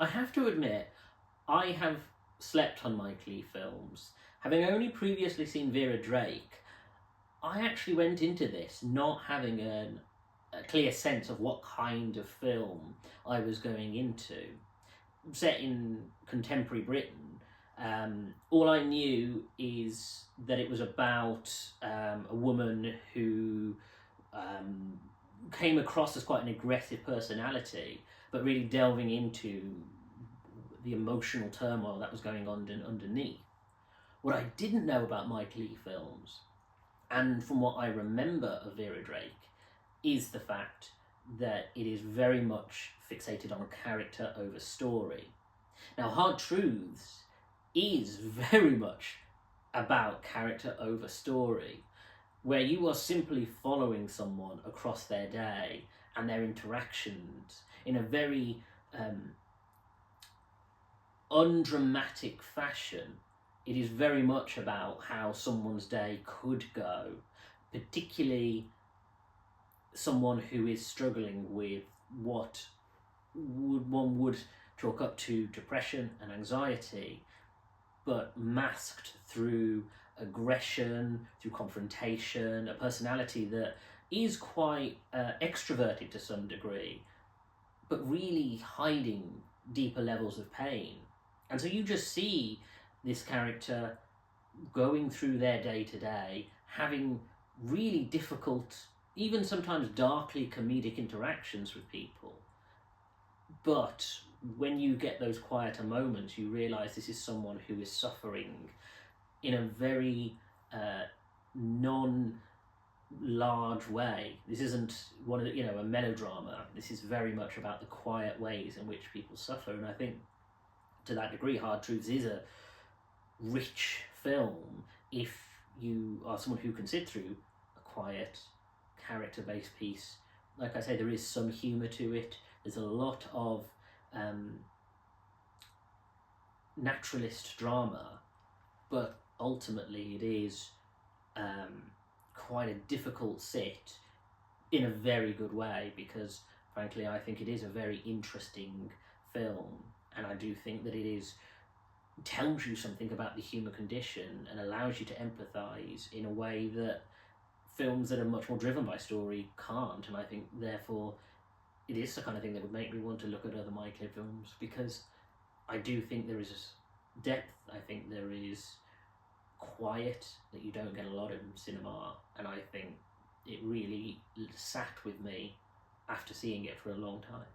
I have to admit, I have slept on Mike Leigh films. Having only previously seen Vera Drake, I actually went into this not having a clear sense of what kind of film I was going into. Set in contemporary Britain, all I knew is that it was about a woman who came across as quite an aggressive personality, but really delving into the emotional turmoil that was going on underneath. What I didn't know about Mike Leigh films, and from what I remember of Vera Drake, is the fact that it is very much fixated on character over story. Now, Hard Truths is very much about character over story, where you are simply following someone across their day and their interactions in a very undramatic fashion. It is very much about how someone's day could go, particularly someone who is struggling with what one would chalk up to depression and anxiety, but masked through aggression, through confrontation, a personality that is quite extroverted to some degree, but really hiding deeper levels of pain. And so you just see this character going through their day-to-day, having really difficult, even sometimes darkly comedic interactions with people. But when you get those quieter moments, you realise this is someone who is suffering in a very non-large way. This isn't one of the, a melodrama. This is very much about the quiet ways in which people suffer. And I think to that degree, Hard Truths is a rich film if you are someone who can sit through a quiet, character-based piece. Like I say, there is some humour to it. There's a lot of naturalist drama, but ultimately it is quite a difficult sit in a very good way, because frankly I think it is a very interesting film, and I do think that it tells you something about the human condition and allows you to empathise in a way that films that are much more driven by story can't. And I think therefore it is the kind of thing that would make me want to look at other Mike Leigh films, because I do think there is depth, I think there is quiet that you don't get a lot in cinema, and I think it really sat with me after seeing it for a long time.